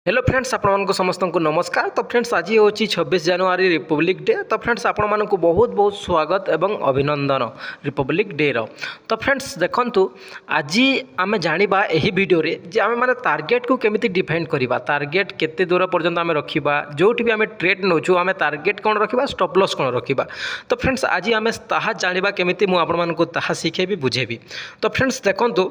Hello friends आपको समस्त को नमस्कार। तो फ्रेंड्स आज हूँ 26 जनवरी रिपब्लिक डे। तो फ्रेंड्स आपण मानक बहुत बहुत स्वागत एवं अभिनंदन रिपब्लिक डे रो। तो फ्रेंड्स देखंतु आज आम जाना यही वीडियो रे जे आम माने टार्गेट को केमिति डिफाइन करबा, टार्गेट केते दूर पर्यंत आम रखा, जोठी भी आम ट्रेड नौचु आम टार्गेट कौन रखा, स्टॉप लॉस कौन रखा। तो फ्रेंड्स आज आम ताहा जाना केमिति मु आपण मानक ताहा शिखेबी बुझेबी। तो फ्रेंड्स देखंतु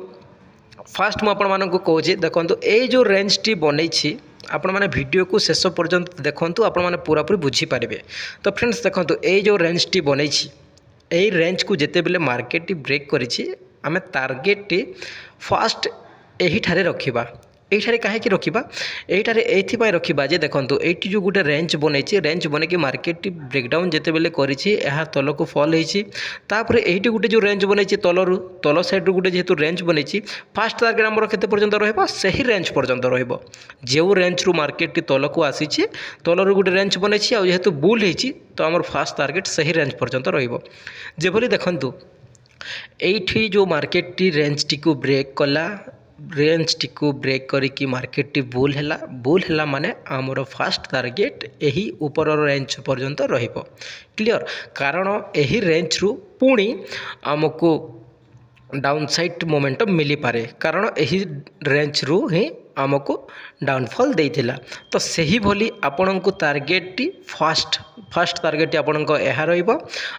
फास्ट मुझे कहूँ देखो ये जो रेंज टी बनई आपण मैंने वीडियो को शेष पर्यंत देखूँ आपण मैंने पूरापूरी बुझीपारे। तो फ्रेंड्स देखो ये जो रेंज टी बनई यही रेंज को जिते बेले मार्केट टी ब्रेक करी आम टार्गेट टी फास्ट यही ठारे रखा। এইটারে কাহিকি রখিবা, এইটারে এইথিপাই রখিবা যে দেখন্তু এইটি যে গোটে রেঞ্জ বনাইছি, রেঞ্জ বনাইকি মার্কেটটি ব্রেকডাউন যেতেবেলে করেছি ଏହା তলକୁ ফল হয়েছি। তারপরে এইটি গোটে যে রেঞ্জ বনাইছি তলরু তল সাইড্রু গোটে যেহেতু রেঞ্জ বনাইছি ফার্স্ট টার্গেট আমার কেতে পর্যন্ত রহব, সেই রেঞ্জ পর্যন্ত রহব। যে রেঞ্জরু মার্কেটটি তলକୁ আসিছি তলরু গোটে রেঞ্জ বনাইছি আর যেহেতু বুল হয়েছি তো আমার ফার্স্ট টার্গেট সেই রেঞ্জ পর্যন্ত রহব। যেভাবে দেখন্তু এইটি যে মার্কেটটি রেঞ্জটি ব্রেক কলা, रेंज टी को ब्रेक करी मार्केट टी बुल है माने आमर फास्ट टार्गेट यही ऊपर रेंज पर्यंत रहिबो। क्लियर, कारण यही रेंज रु पुणी आमको डाउन साइड मोमेंटम मिली पारे, कारण यही रेंज रु ही आमको डाउनफॉल देइथिला। तो सही भली आपण को टार्गेट टी फास्ट टार्गेट आपण को यह रहिबो।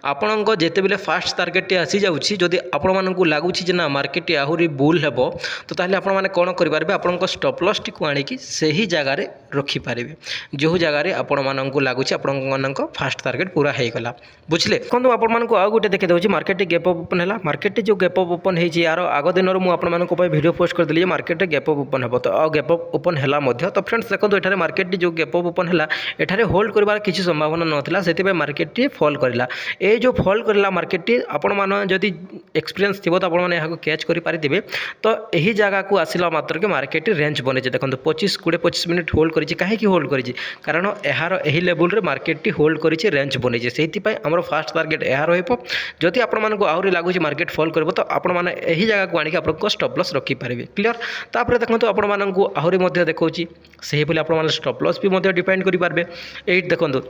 आपण को जेते बेले फास्ट टार्गेट टी आसी जाउछि जदि आपण मानन को लागुछि जे ना मार्केट टी आहुरी बुल हेबो तो ताहले आपण माने कोन करि पारबे, आपण को स्टॉप लॉस टी को आनी कि सही जगह रे रखि पारबे जो जगह रे आपण मानन को लागुछि आपण मानन को फास्ट टार्गेट पूरा हे गला। बुझले कोन आपण मानन को आ गुटे देखे दउछि मार्केट टी गैप अप ओपन हैला। मार्केट टी जो गैप अप ओपन हेछि यार आगो दिन मु आपण मानन को वीडियो पोस्ट कर दिली मार्केट टी गैप अप ओपन हेबो। तो गैप अप ओपन हैला मध्य। तो फ्रेंड्स देखो एठारे मार्केट जो गैप अप ओपन हैला एठारे होल्ड करबार किछि संभावना नथिला, सेतिबे मार्केट टी फॉल करला। ए जो फॉल करला मार्केट टी आपण माने जदि एक्सपीरियंस थिबो तो आपण माने याको कैच करि पारि दिबे। तो एही जगह को आसिला मात्र के मार्केट टी रेंज बने जे देखो 25 मिनिट होल्ड करिछि। काहे कि होल्ड करिछि, कारण एहार एही लेवल रे मार्केट टी होल्ड करिछि, रेंज बने जे सेति पय हमर फास्ट टारगेट एहा रहइबो। जदि आपण मानको आउरी लागुछि मार्केट फॉल करबो तो आपण माने एही जगह को आनि के आपण को स्टॉप लॉस रखि पारिबे। क्लियर, तापर देखो आपण मानको आहुरी मध्य देखौछि सही बोले आपण माने स्टॉप लॉस भी मध्य डिफाइन करि पारबे। एही देखंतु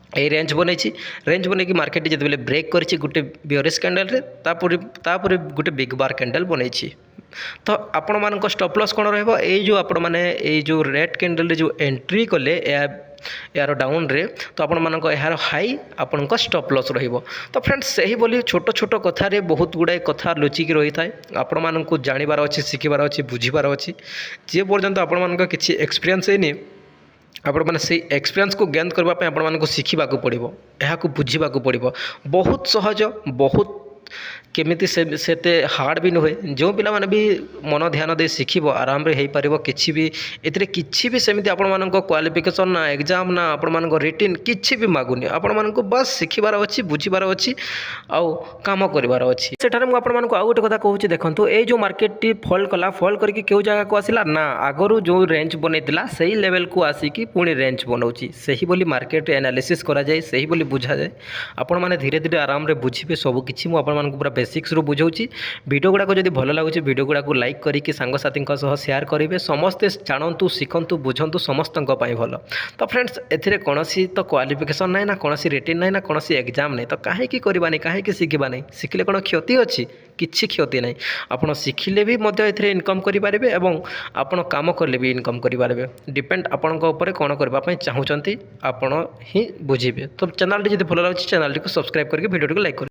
ये रेंज बनई, रेंज बनई मार्केट जिते बेले ब्रेक करिछि गुटे बियरिश कैंडल रे तापर गुटे बिग बार कैंडल बनई। तो आपण मानक स्टॉप लॉस कौन रहिबो, ए जो आपण माने ए जो रेड कैंडल रे जो एंट्री कले यार डाउन रे तो आपण मानक यार हाई आपण को स्टॉप लॉस रहिबो। तो फ्रेंड्स सही बोली छोट छोट कथा रे बहुत गुड़ाए कथा लुचिकी रही थाए। आपण मानक जानिबार अछि, शिखिबार अछि, बुझिबार अछि। जे पर्यंत आपण मानक किछि एक्सपीरियंस हेनी आपण माने से एक्सपीरियंस को गेन करबा पे आपण मानक शिखिबा को पड़िबो, एहा को बुझिबा को पड़िबो। बहुत सहज, बहुत केमिति सेते हार्ड भी नुहे। जो पिला माने भी मन ध्यान दे शिखिबो आराम रे हेई परिबो। किछि भी एतरे किछि भी सेमिति आपण मानक क्वालिफिकेशन ना एग्जाम ना आपण मानक रिटिन किछि भी मागुनी, आपण मानक बस शिखिबार अछि, बुझिबार अछि आ काम करिबार अछि। सेठारे मु आपण मानक आ गोटे कथा कहूछि देखंतु ए जो मार्केट टी फॉल कला, फॉल करके केउ जगह को आसिला ना आगरु जो रेंज बनैतिला सही लेवल को आसिकी पुणी रेंज बनौछि। सही बोली मार्केट एनालिसिस करा जाय, सही बोली बुझा जाय। आपण माने धीरे धीरे आराम रे बुझिबे सब किछि। मु आपण मानक पूरा बेसिक्स रु बुझाऊँगी। वीडियो गुड़ाक जब भल लगुच वीडियो गुड़ाक लाइक करके सांगसाथी शेयर करेंगे। समस्ते जानतु, शिखु, बुझंतु, समस्त भल। तो फ्रेंड्स एथिरे कौनसी तो क्वालिफिकेशन ना, कौन रिटिन ना, कौन एग्जाम नहीं। तो कहीं करवानी, कहीं शिखा नहीं, शिखिले कौन क्षति अच्छी, किसी क्षति नहीं। आपड़ शिखिले भी इनकम करेंगे और आपड़ कम कले भी इनकम करेंगे। डिपेंड आपण कौन करने चाहूँगी आपण ही बुझे। तो चैनल जब भल लगे चैनल को सब्सक्राइब करके वीडियो को लाइक कर।